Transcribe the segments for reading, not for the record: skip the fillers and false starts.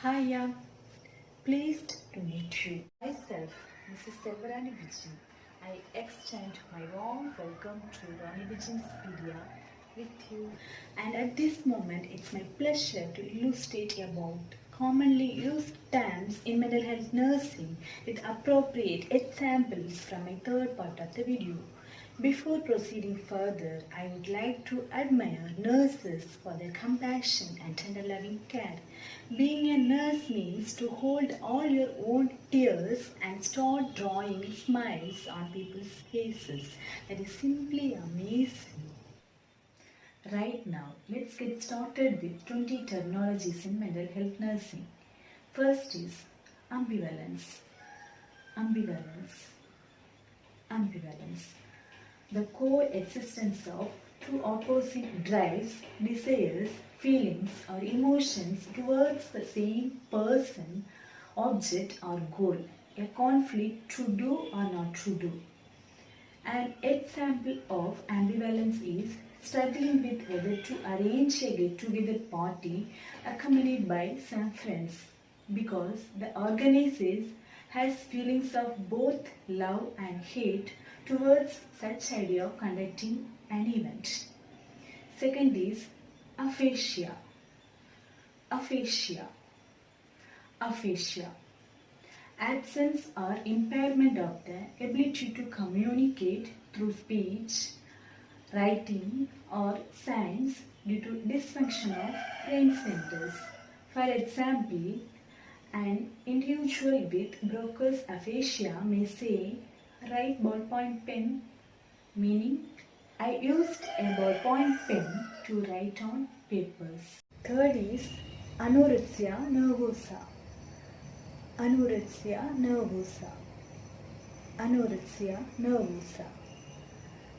Hiya, pleased to meet you. Myself, Mrs. Selvarani Vijay. I extend my warm welcome to Rani Vijay's Pedia with you. And at this moment, it's my pleasure to illustrate about commonly used terms in mental health nursing with appropriate examples from my third part of the video. Before proceeding further, I would like to admire nurses for their compassion and tender loving care. Being a nurse means to hold all your own tears and start drawing smiles on people's faces. That is simply amazing. Right now, let's get started with 20 terminologies in mental health nursing. First is ambivalence. Ambivalence. Ambivalence. The coexistence of two opposing drives, desires, feelings or emotions towards the same person, object or goal. A conflict to do or not to do. An example of ambivalence is struggling with whether to arrange a get-together party accompanied by some friends because the organizer has feelings of both love and hate towards such idea of conducting an event. Second is aphasia. Aphasia. Aphasia. Absence or impairment of the ability to communicate through speech, writing or signs due to dysfunction of brain centers. For example, an individual with Broca's aphasia may say, "Write ballpoint pen," meaning I used a ballpoint pen to write on papers. Third is anorexia nervosa. Anorexia nervosa. Anorexia nervosa.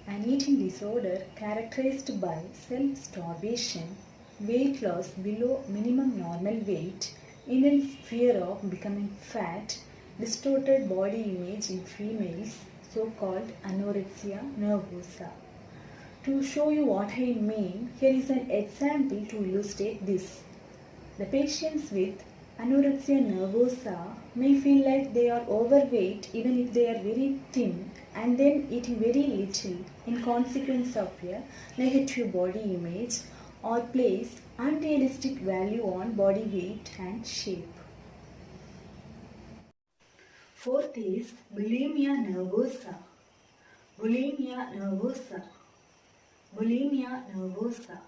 An eating disorder characterized by self-starvation, weight loss below minimum normal weight, immense fear of becoming fat, distorted body image in females, so-called anorexia nervosa. To show you what I mean, here is an example to illustrate this. The patients with anorexia nervosa may feel like they are overweight even if they are very thin and then eating very little in consequence of a negative body image or place unrealistic value on body weight and shape. Fourth is bulimia nervosa. Bulimia nervosa. Bulimia nervosa.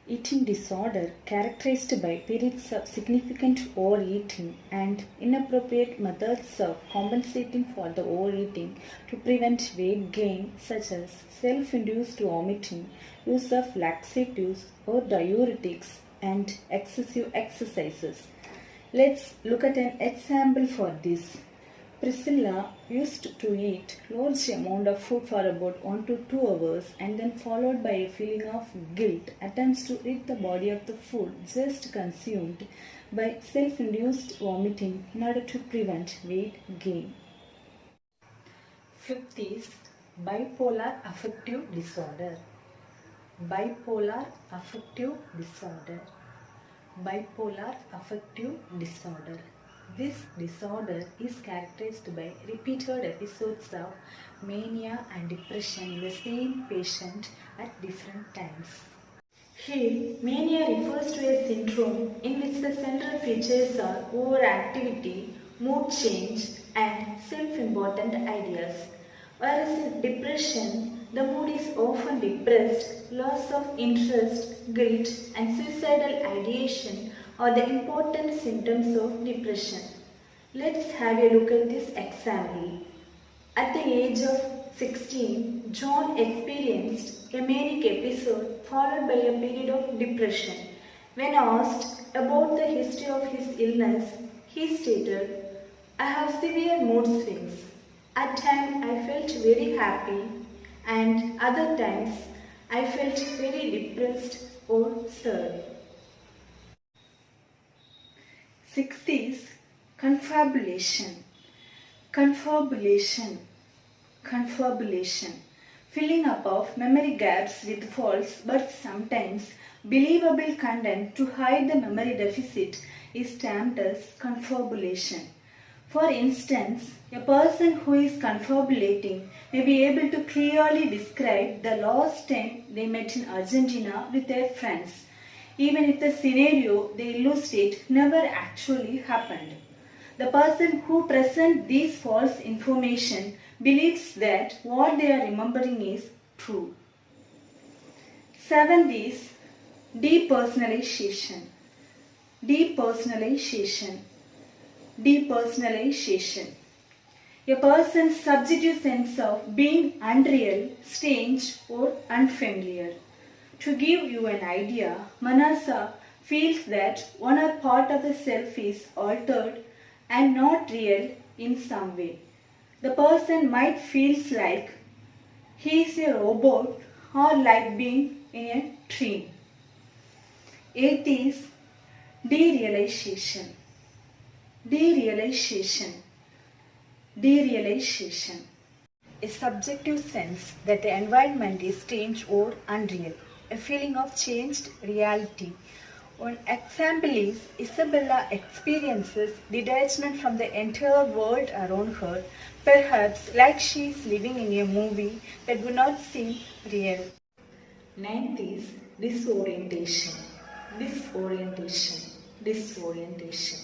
Eating disorder characterized by periods of significant overeating and inappropriate methods of compensating for the overeating to prevent weight gain, such as self-induced vomiting, use of laxatives or diuretics, and excessive exercises. Let's look at an example for this. Priscilla used to eat large amount of food for about 1 to 2 hours and then followed by a feeling of guilt, attempts to rid the body of the food just consumed by self-induced vomiting in order to prevent weight gain. Fifth is bipolar affective disorder. Bipolar affective disorder. Bipolar affective disorder. This disorder is characterized by repeated episodes of mania and depression in the same patient at different times. Here, mania refers to a syndrome in which the central features are overactivity, mood change, and self-important ideas. Whereas in depression, the mood is often depressed, loss of interest, guilt, and suicidal ideation are the important symptoms of depression. Let's have a look at this example. At the age of 16, John experienced a manic episode followed by a period of depression. When asked about the history of his illness, he stated, "I have severe mood swings. At times I felt very happy and other times I felt very depressed or sad." Sixth is confabulation. Confabulation. Confabulation. filling up of memory gaps with false but sometimes believable content to hide the memory deficit is termed as confabulation. For instance, a person who is confabulating may be able to clearly describe the last time they met in Argentina with their friends, even if the scenario they elucidate never actually happened. The person who presents these false information believes that what they are remembering is true. Seventh is depersonalization. Depersonalization. Depersonalization. A person's subjective sense of being unreal, strange, or unfamiliar. To give you an idea, Manasa feels that one or part of the self is altered and not real in some way. The person might feel like he is a robot or like being in a dream. Eighth is derealization. Derealization. Derealization. A subjective sense that the environment is strange or unreal. A feeling of changed reality. One example is Isabella experiences detachment from the entire world around her, perhaps like she is living in a movie that would not seem real. Ninth is disorientation. Disorientation. Disorientation.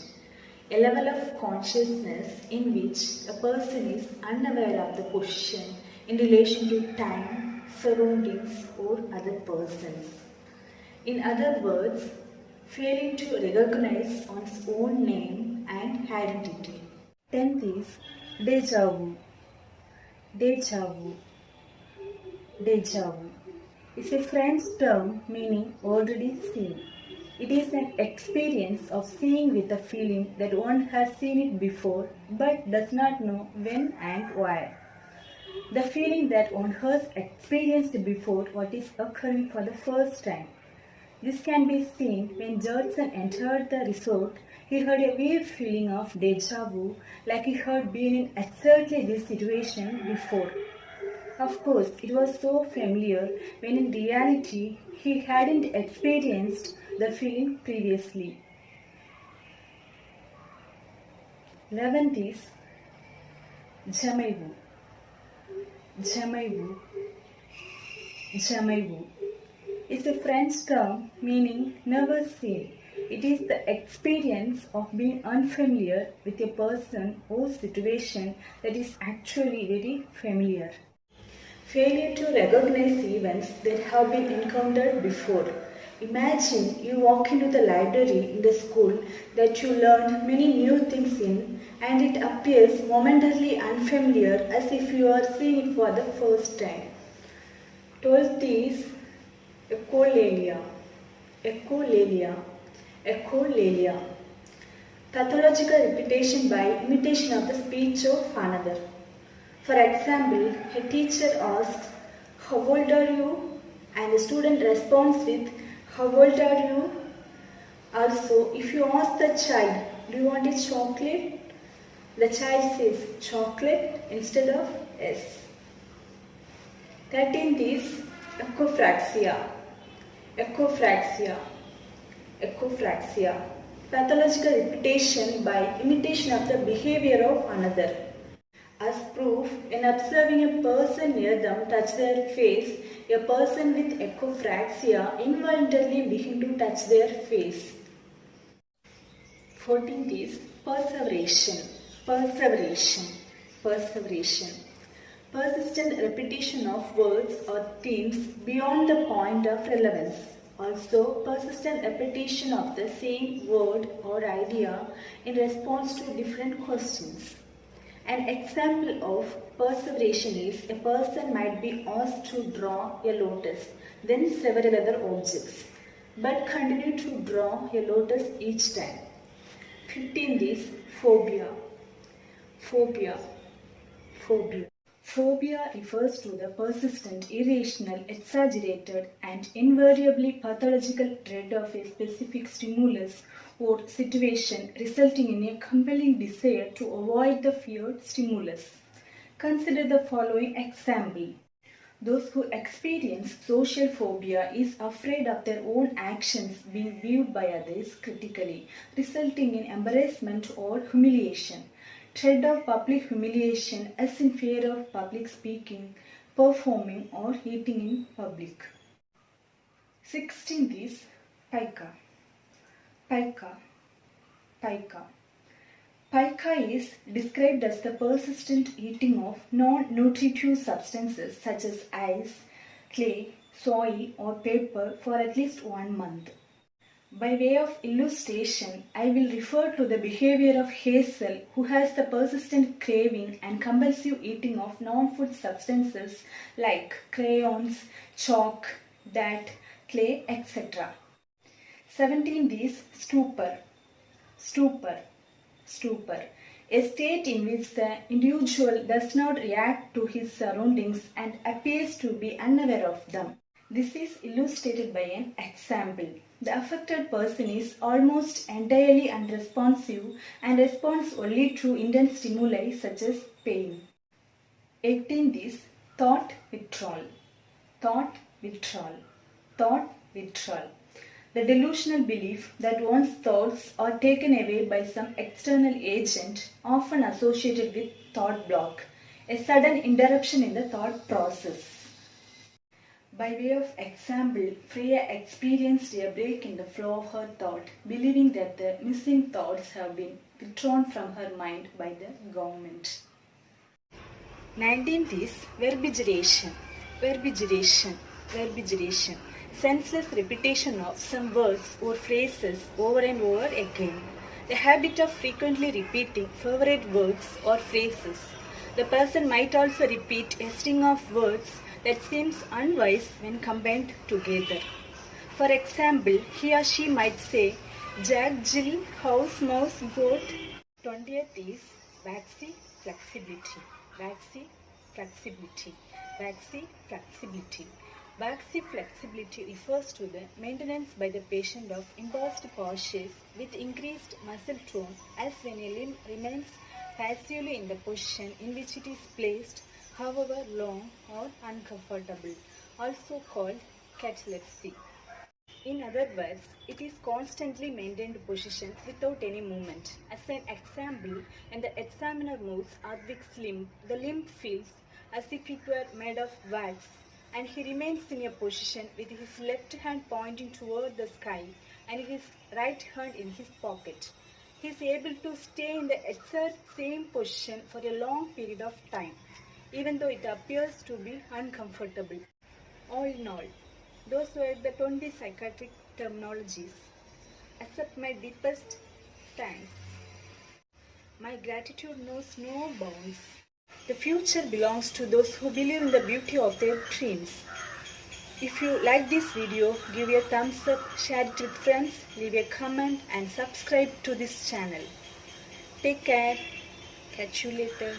A level of consciousness in which a person is unaware of the position in relation to time, surroundings, or other persons. In other words, failing to recognize one's own name and identity. Tenth is Deja vu. Deja vu. Deja vu. It's a French term meaning already seen. It is an experience of seeing with a feeling that one has seen it before but does not know when and why. The feeling that one has experienced before what is occurring for the first time. This can be seen when Judson entered the resort. He had a weird feeling of deja vu, like he had been in exactly this situation before. Of course, it was so familiar when in reality he hadn't experienced the feeling previously. 11th is Jamais. Jamais. Jamais. It's a French term meaning never seen. It is the experience of being unfamiliar with a person or situation that is actually very familiar. Failure to recognize events that have been encountered before. Imagine you walk into the library in the school that you learned many new things in, and it appears momentarily unfamiliar as if you are seeing it for the first time. 12th is echolalia. Echolalia. Echolalia. Pathological repetition by imitation of the speech of another. For example, a teacher asks, "How old are you?" and the student responds with, "How old are you?" Also, if you ask the child, "Do you want a chocolate?" the child says chocolate instead of yes. 13th is Echopraxia. Echopraxia. Echopraxia. Pathological repetition by imitation of the behavior of another. As proof, when observing a person near them touch their face, a person with echopraxia involuntarily begin to touch their face. 14th is perseveration. Perseveration. Perseveration. Persistent repetition of words or themes beyond the point of relevance. Also, persistent repetition of the same word or idea in response to different questions. An example of perseveration is a person might be asked to draw a lotus, then several other objects, but continue to draw a lotus each time. 15th is phobia. Phobia. Phobia. Phobia refers to the persistent, irrational, exaggerated, and invariably pathological dread of a specific stimulus or situation resulting in a compelling desire to avoid the feared stimulus. Consider the following example. Those who experience social phobia is afraid of their own actions being viewed by others critically, resulting in embarrassment or humiliation. Dread of public humiliation as in fear of public speaking, performing or eating in public. 16th is pica. Pica. Pica. Pica is described as the persistent eating of non-nutritive substances such as ice, clay, soil or paper for at least 1 month. By way of illustration, I will refer to the behavior of Hazel, who has the persistent craving and compulsive eating of non-food substances like crayons, chalk, dirt, clay, etc. 17th is stupor. Stupor. Stupor, a state in which the individual does not react to his surroundings and appears to be unaware of them. This is illustrated by an example. The affected person is almost entirely unresponsive and responds only to intense stimuli such as pain. 18th is thought withdrawal. Thought withdrawal. Thought withdrawal. The delusional belief that one's thoughts are taken away by some external agent, often associated with thought block, a sudden interruption in the thought process. By way of example, Freya experienced a break in the flow of her thought, believing that the missing thoughts have been withdrawn from her mind by the government. 19th is verbigeration. Verbigeration. Verbigeration. Senseless repetition of some words or phrases over and over again. The habit of frequently repeating favorite words or phrases. The person might also repeat a string of words that seems unwise when combined together. For example, he or she might say, Jack, Jill, house, mouse, goat. 20th is WAXY flexibility. WAXY flexibility. WAXY flexibility. WAXY flexibility refers to the maintenance by the patient of imposed postures with increased muscle tone as when a limb remains passively in the position in which it is placed, however long or uncomfortable, also called catalepsy. In other words, it is constantly maintained position without any movement. As an example, when the examiner moves Advik's limb, the limb feels as if it were made of wax, and he remains in a position with his left hand pointing toward the sky and his right hand in his pocket. He is able to stay in the exact same position for a long period of time, even though it appears to be uncomfortable. All in all, those were the 20 psychiatric terminologies. Accept my deepest thanks. My gratitude knows no bounds. The future belongs to those who believe in the beauty of their dreams. If you like this video, give a thumbs up, share it with friends, leave a comment and subscribe to this channel. Take care. Catch you later.